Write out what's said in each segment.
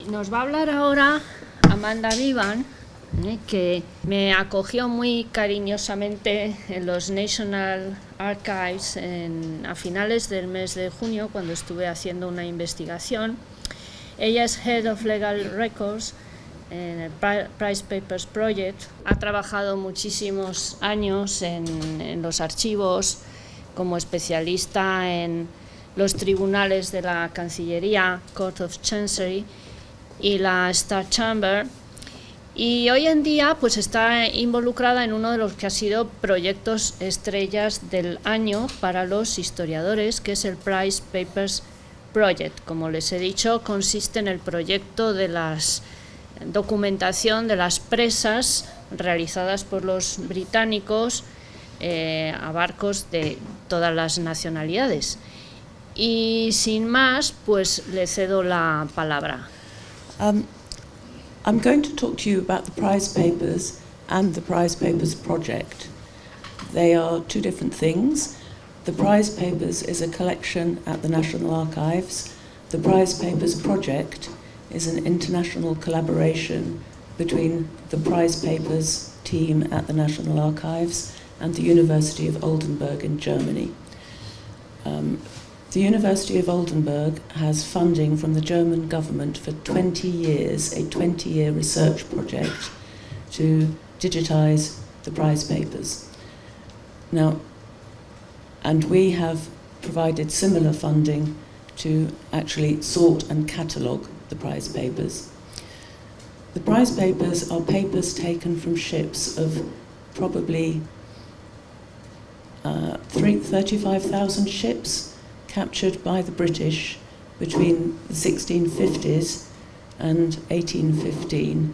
Nos va a hablar ahora Amanda Bevan, que me acogió muy cariñosamente en los National Archives a finales del mes de junio, cuando estuve haciendo una investigación. Ella es Head of Legal Records en el Price Papers Project. Ha trabajado muchísimos años en los archivos como especialista en los tribunales de la Cancillería, Court of Chancery y la Star Chamber, y hoy en día pues está involucrada en uno de los que ha sido proyectos estrellas del año para los historiadores, que es el Price Papers Project. Como les he dicho, consiste en el proyecto de la documentación de las presas realizadas por los británicos a barcos de todas las nacionalidades. Y sin más, pues le cedo la palabra. I'm going to talk to you about the prize papers and the prize papers project. They are two different things. The prize papers is a collection at the National Archives. The prize papers project is an international collaboration between the prize papers team at the National Archives and the University of Oldenburg in Germany. The University of Oldenburg has funding from the German government for 20 years, a 20-year research project to digitize the prize papers. Now, and we have provided similar funding to actually sort and catalogue the prize papers. The prize papers are papers taken from ships of probably 35,000 ships captured by the British between the 1650s and 1815,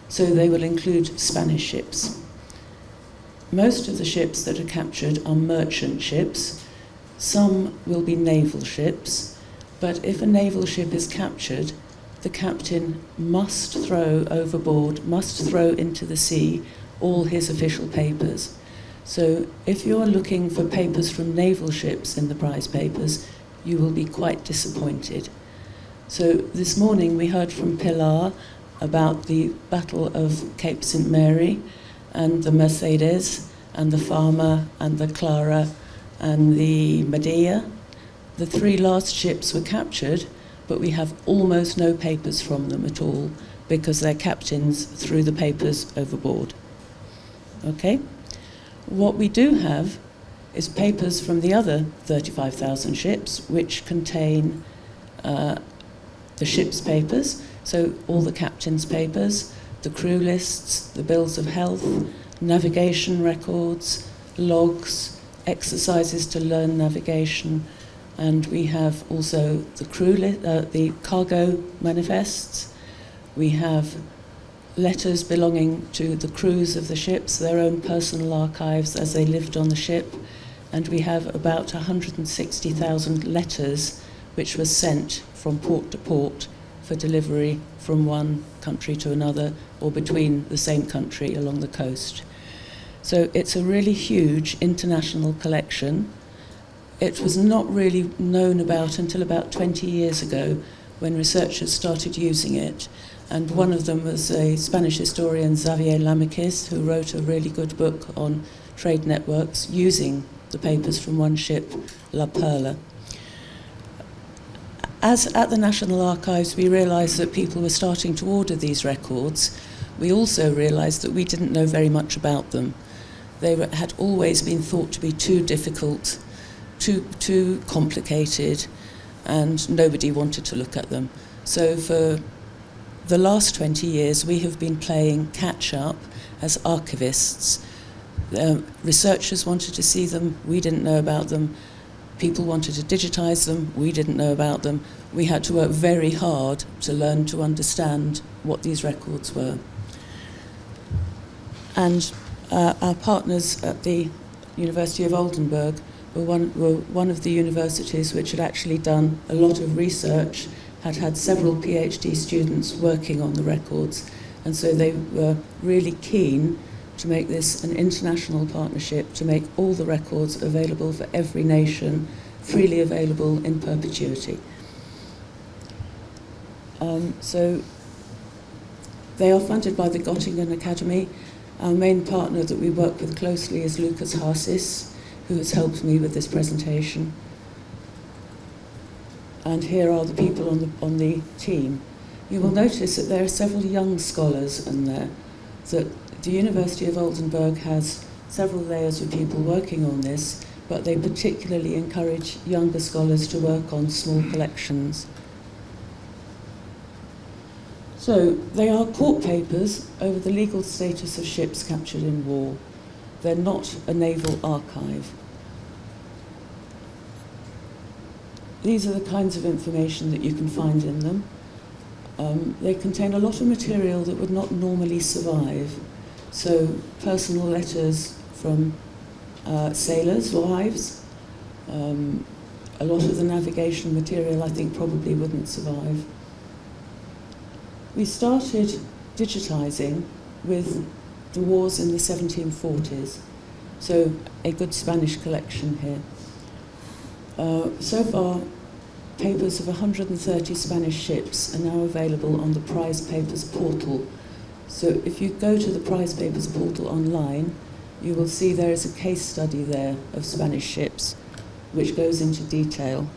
so they will include Spanish ships. Most of the ships that are captured are merchant ships. Some will be naval ships, but if a naval ship is captured, the captain must throw overboard, must throw into the sea all his official papers. So if you're looking for papers from naval ships in the prize papers, you will be quite disappointed. So this morning we heard from Pilar about the Battle of Cape St. Mary and the Mercedes and the Farmer and the Clara and the Medea. The three last ships were captured, but we have almost no papers from them at all because their captains threw the papers overboard. Okay? What we do have is papers from the other 35,000 ships, which contain the ship's papers, so all the captain's papers, the crew lists, the bills of health, navigation records, logs, exercises to learn navigation, and we have also the the cargo manifests. We have letters belonging to the crews of the ships, their own personal archives as they lived on the ship, and we have about 160,000 letters which were sent from port to port for delivery from one country to another or between the same country along the coast. So it's a really huge international collection. It was not really known about until about 20 years ago when researchers started using it. And one of them was a Spanish historian, Xavier Lamekis, who wrote a really good book on trade networks using the papers from one ship, La Perla. As at the National Archives we realised that people were starting to order these records, we also realised that we didn't know very much about them. They had always been thought to be too difficult, too complicated, and nobody wanted to look at them. So for the last 20 years, we have been playing catch-up as archivists. Researchers wanted to see them, we didn't know about them. People wanted to digitize them, we didn't know about them. We had to work very hard to learn to understand what these records were. And our partners at the University of Oldenburg were one of the universities which had actually done a lot of research, had several PhD students working on the records, and so they were really keen to make this an international partnership, to make all the records available for every nation, freely available in perpetuity. So They are funded by the Göttingen Academy. Our main partner that we work with closely is Lucas Harsis, who has helped me with this presentation. And here are the people on the team. You will notice that there are several young scholars in there, that the University of Oldenburg has several layers of people working on this, but they particularly encourage younger scholars to work on small collections. So they are court papers over the legal status of ships captured in war. They're not a naval archive. These are the kinds of information that you can find in them. They contain a lot of material that would not normally survive. So personal letters from sailors' wives. A lot of the navigation material I think probably wouldn't survive. We started digitizing with the wars in the 1740s. So a good Spanish collection here. So far, papers of 130 Spanish ships are now available on the Prize Papers portal. So if you go to the Prize Papers portal online, you will see there is a case study there of Spanish ships, which goes into detail.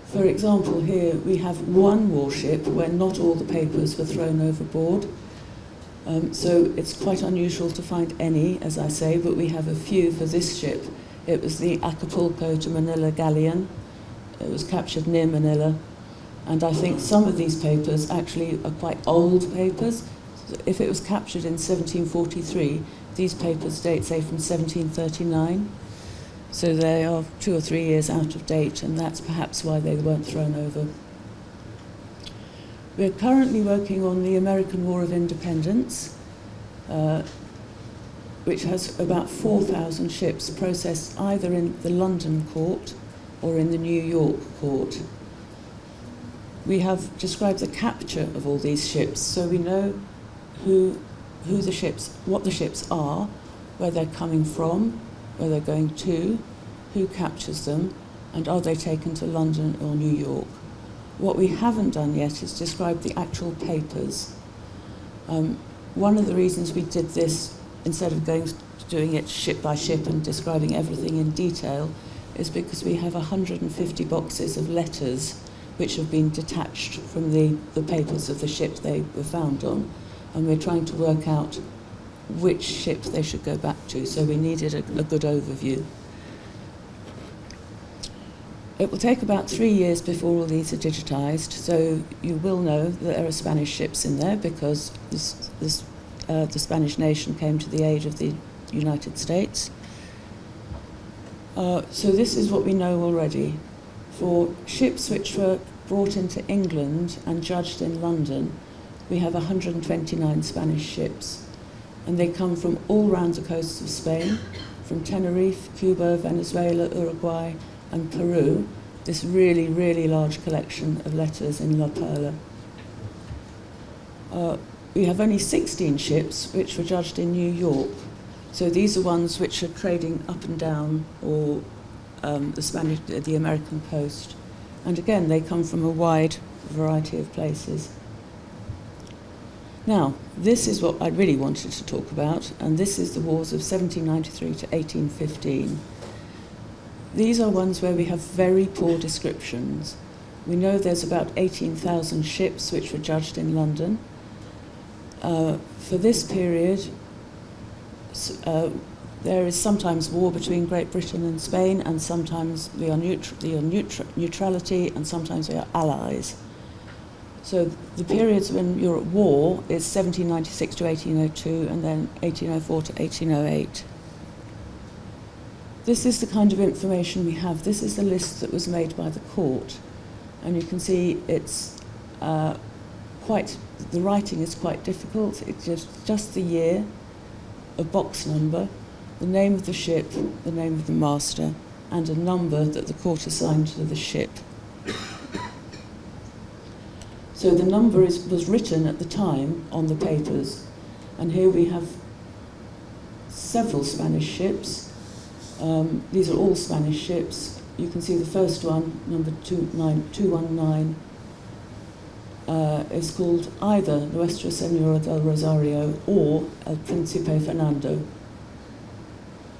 For example, here we have one warship where not all the papers were thrown overboard. So it's quite unusual to find any, as I say, but we have a few for this ship. It was the Acapulco to Manila galleon. It was captured near Manila. And I think some of these papers actually are quite old papers. If it was captured in 1743, these papers date, say, from 1739. So they are 2 or 3 years out of date, and that's perhaps why they weren't thrown over. We're currently working on the American War of Independence, which has about 4,000 ships processed either in the London court or in the New York court. We have described the capture of all these ships, so we know what the ships are, where they're coming from, where they're going to, who captures them, and are they taken to London or New York. What we haven't done yet is describe the actual papers. One of the reasons we did this, instead of doing it ship by ship and describing everything in detail, is because we have 150 boxes of letters which have been detached from the papers of the ship they were found on, and we're trying to work out which ship they should go back to, so we needed a good overview. It will take about 3 years before all these are digitized, so you will know that there are Spanish ships in there because the Spanish nation came to the aid of the United States. So this is what we know already. For ships which were brought into England and judged in London, we have 129 Spanish ships. And they come from all round the coasts of Spain, from Tenerife, Cuba, Venezuela, Uruguay, and Peru, this really, really large collection of letters in La Perla. We have only 16 ships which were judged in New York. So these are ones which are trading up and down, or the American coast. And again, they come from a wide variety of places. Now, this is what I really wanted to talk about, and this is the wars of 1793 to 1815. These are ones where we have very poor descriptions. We know there's about 18,000 ships which were judged in London. For this period, there is sometimes war between Great Britain and Spain, and sometimes we are neutrality, and sometimes we are allies. So the periods when you're at war is 1796 to 1802, and then 1804 to 1808. This is the kind of information we have. This is the list that was made by the court. And you can see it's the writing is quite difficult. It's just the year, a box number, the name of the ship, the name of the master, and a number that the court assigned to the ship. So the number was written at the time on the papers. And here we have several Spanish ships. These are all Spanish ships. You can see the first one, number 219, is called either Nuestra Señora del Rosario or El Príncipe Fernando.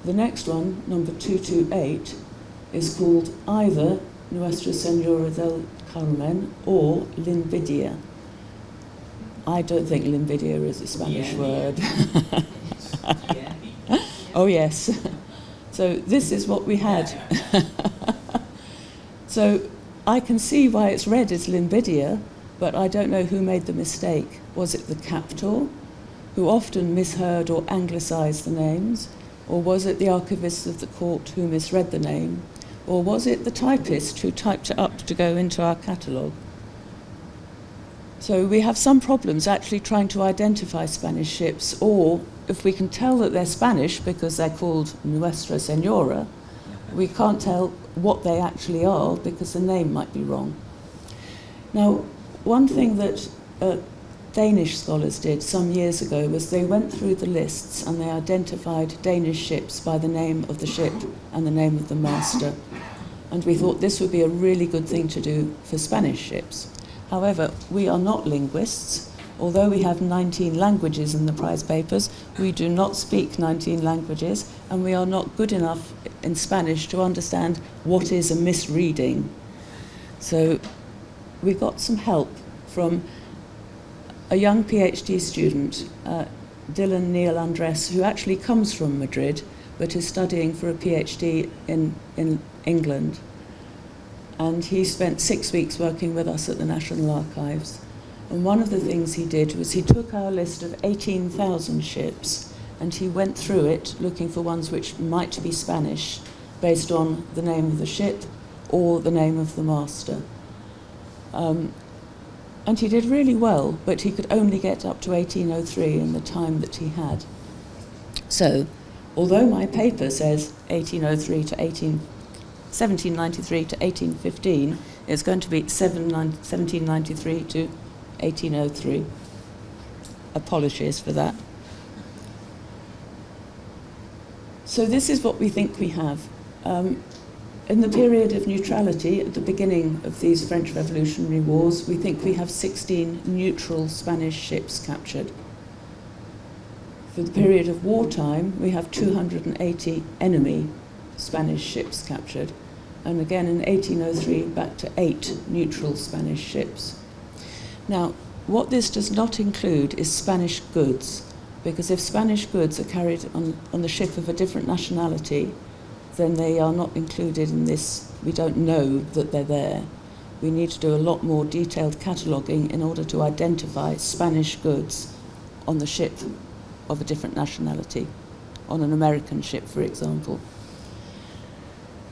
The next one, number 228, is called either Nuestra Señora del Carmen or Linvidia. I don't think Linvidia is a Spanish word. Oh yes. So this is what we had. So I can see why it's read as Linvidia, but I don't know who made the mistake. Was it the captor, who often misheard or anglicised the names? Or was it the archivists of the court who misread the name? Or was it the typist who typed it up to go into our catalogue? So we have some problems actually trying to identify Spanish ships, or if we can tell that they're Spanish because they're called Nuestra Señora, we can't tell what they actually are because the name might be wrong. Now, one thing that Danish scholars did some years ago was they went through the lists and they identified Danish ships by the name of the ship and the name of the master. And we thought this would be a really good thing to do for Spanish ships. However, we are not linguists. Although we have 19 languages in the prize papers, we do not speak 19 languages, and we are not good enough in Spanish to understand what is a misreading. So we got some help from a young PhD student, Dylan Neil Andres, who actually comes from Madrid, but is studying for a PhD in England. And he spent 6 weeks working with us at the National Archives. And one of the things he did was he took our list of 18,000 ships and he went through it looking for ones which might be Spanish based on the name of the ship or the name of the master. And he did really well, but he could only get up to 1803 in the time that he had. So, although my paper says 1793 to 1815, it's going to be 1793 to 1803. Apologies for that. So this is what we think we have. In the period of neutrality, at the beginning of these French Revolutionary Wars, we think we have 16 neutral Spanish ships captured. For the period of wartime, we have 280 enemy Spanish ships captured. And again in 1803, back to 8 neutral Spanish ships. Now, what this does not include is Spanish goods, because if Spanish goods are carried on the ship of a different nationality, then they are not included in this. We don't know that they're there. We need to do a lot more detailed cataloguing in order to identify Spanish goods on the ship of a different nationality, on an American ship, for example.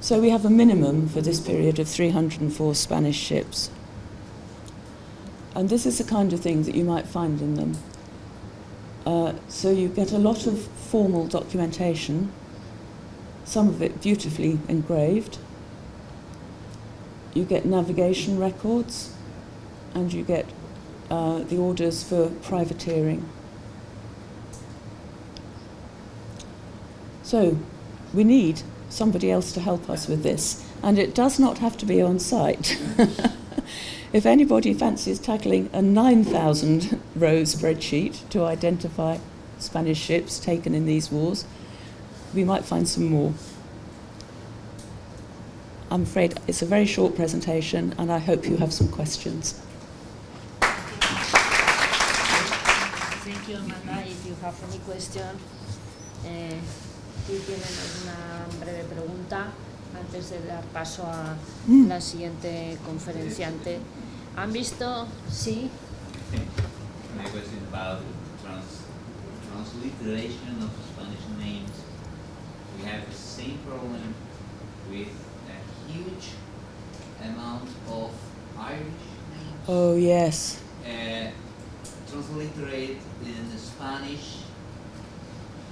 So we have a minimum for this period of 304 Spanish ships. And this is the kind of thing that you might find in them. So you get a lot of formal documentation, some of it beautifully engraved. You get navigation records, and you get the orders for privateering. So we need somebody else to help us with this, and it does not have to be on site. If anybody fancies tackling a 9,000 row spreadsheet to identify Spanish ships taken in these wars, we might find some more. I'm afraid it's a very short presentation, and I hope you have some questions. Thank you, Amanda. If you have any question, aquí tienen una breve pregunta antes de dar paso a la siguiente conferenciante. ¿Han visto? Sí. My question is about transliteration of Spanish names. We have the same problem with a huge amount of Irish names. Oh, yes. Transliterate in Spanish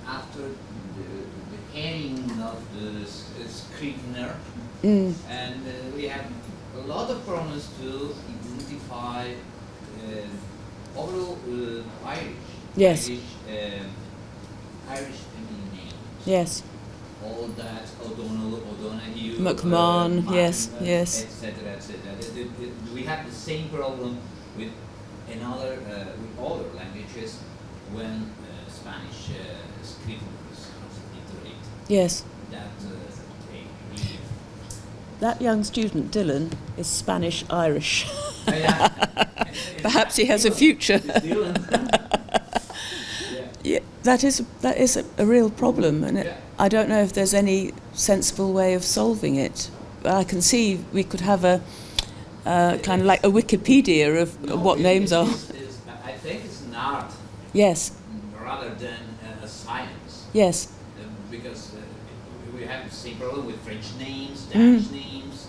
after the heading of the scrivener. And we have a lot of problems to identify overall Irish. Yes. Irish names. Yes. All that O'Donoghue, McMahon, yes, yes. etc., etc. We have the same problem with another with other languages when Spanish scriveners iterate. Yes. That they really. That young student, Dylan, is Spanish-Irish. Oh, yeah. Perhaps he has a future. Yeah, that is a real problem, and I don't know if there's any sensible way of solving it. I can see we could have a kind of like a Wikipedia of what names are. I think it's an art. Yes. Rather than a science. Yes. Because we have the same problem with French names, Danish names,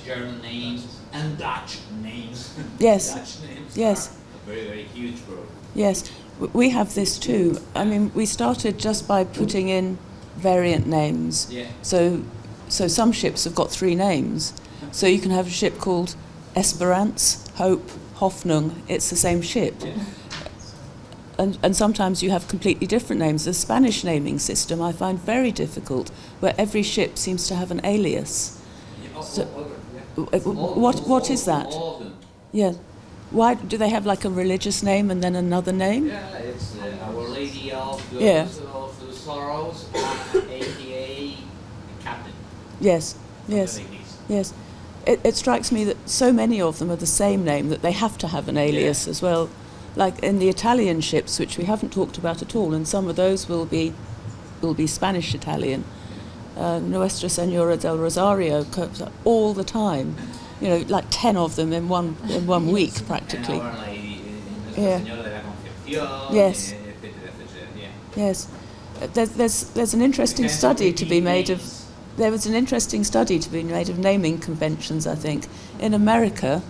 German names, and Dutch names. Yes. Dutch names yes. are a very, very huge problem. Yes. We have this too. I mean, we started just by putting in variant names. Yeah. So some ships have got 3 names. So you can have a ship called Esperance, Hope, Hoffnung. It's the same ship. Yeah. And sometimes you have completely different names. The Spanish naming system I find very difficult, where every ship seems to have an alias. Yeah, So, all what is that? All of them. Yeah. Why do they have like a religious name and then another name? Yeah, it's Our Lady of the, Yeah. of the Sorrows, aka Captain. Yes. Yes. Like this. Yes. It strikes me that so many of them are the same name that they have to have an alias as well. Like in the Italian ships, which we haven't talked about at all, and some of those will be Spanish Italian. Nuestra Senora del Rosario comes up all the time. You know, like 10 of them in one week practically. And Our Lady, Yeah. Señora de la Concepción, Yes. etc., etc. Yeah. Yes. There's an interesting study to be made of. There was an interesting study to be made of naming conventions, I think. In America,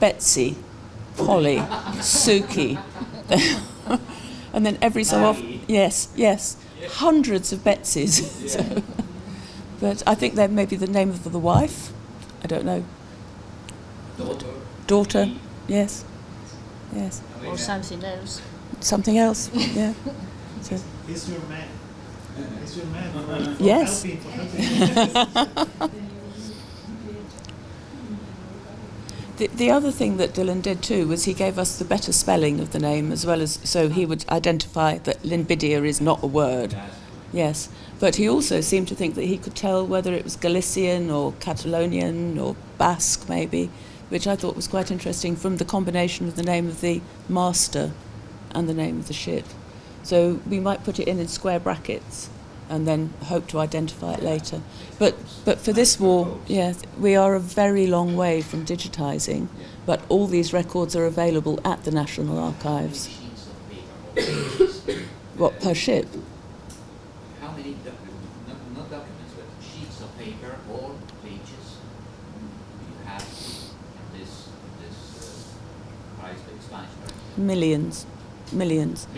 Betsy, Polly, Suki, and then every so often, yes, hundreds of Betsy's. So, but I think that may be the name of the wife. I don't know. Daughter, yes. Or something else. Something else, yeah. So, Is your man? Is your man for Yes. helping? The other thing that Dylan did too was he gave us the better spelling of the name, as well as so he would identify that Linbidia is not a word. Yes, but he also seemed to think that he could tell whether it was Galician or Catalonian or Basque maybe, which I thought was quite interesting from the combination of the name of the master and the name of the ship. So we might put it in square brackets and then hope to identify it later. But for this war, yeah, we are a very long way from digitising, but all these records are available at the National Archives. What, per ship? How many not documents, but sheets of paper or pages you have in this price, Spanish price? Millions. Millions.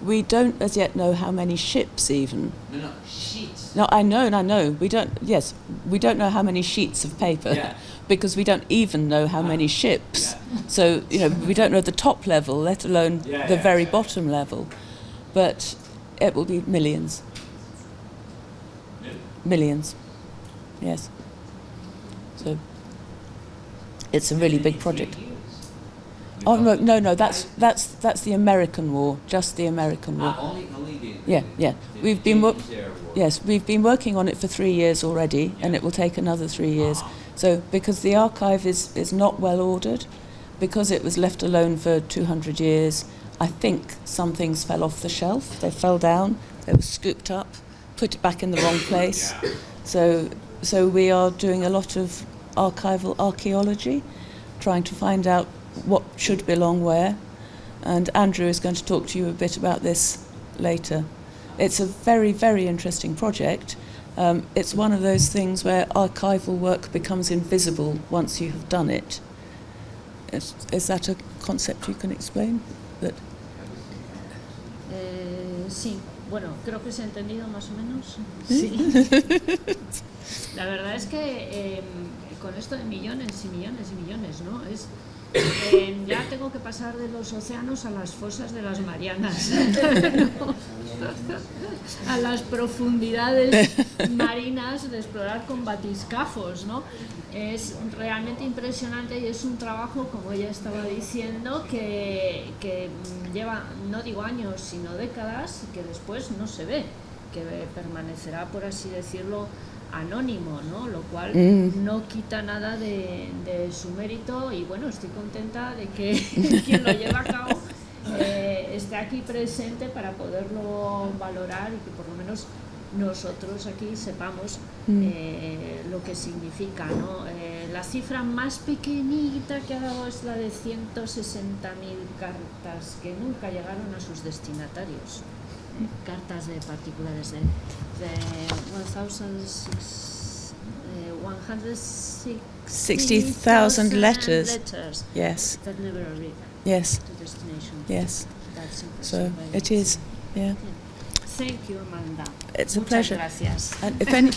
We don't as yet know how many ships even. No, sheets. No, I know. We don't know how many sheets of paper. Yeah. Because we don't even know how many ships. Yeah. So, we don't know the top level, let alone the very bottom level. But it will be millions. Millions. Yes. So it's a really big project. Oh no, that's the American War, just the American War. Only the Yeah. We've been working on it for 3 years already, and it will take another 3 years. So because the archive is not well ordered, because it was left alone for 200 years, I think some things fell off the shelf. They fell down, they were scooped up, put it back in the wrong place. So we are doing a lot of archival archaeology, trying to find out what should belong where, and Andrew is going to talk to you a bit about this later. It's a very, very interesting project. It's one of those things where archival work becomes invisible once you have done it. Is that a concept you can explain? Sí, bueno, creo que se ha entendido más o menos. Sí. La verdad es que con esto de millones y millones y millones, ¿no? Ya tengo que pasar de los océanos a las fosas de las Marianas, a las profundidades marinas de explorar con batiscafos, ¿no? Es realmente impresionante y es un trabajo, como ella estaba diciendo, que lleva, no digo años, sino décadas, y que después no se ve, que permanecerá, por así decirlo, anónimo, ¿no? Lo cual no quita nada de su mérito, y bueno, estoy contenta de que quien lo lleva a cabo esté aquí presente para poderlo valorar y que por lo menos nosotros aquí sepamos lo que significa, ¿no? La cifra más pequeñita que ha dado es la de 160.000 cartas que nunca llegaron a sus destinatarios. Cartas de particulares de 160,000 letters. Yes. That never arrived Yes. to destination. Yes. That's So impressive. it is. Yeah. Thank you, Amanda. It's a Muchas pleasure. gracias. And if any.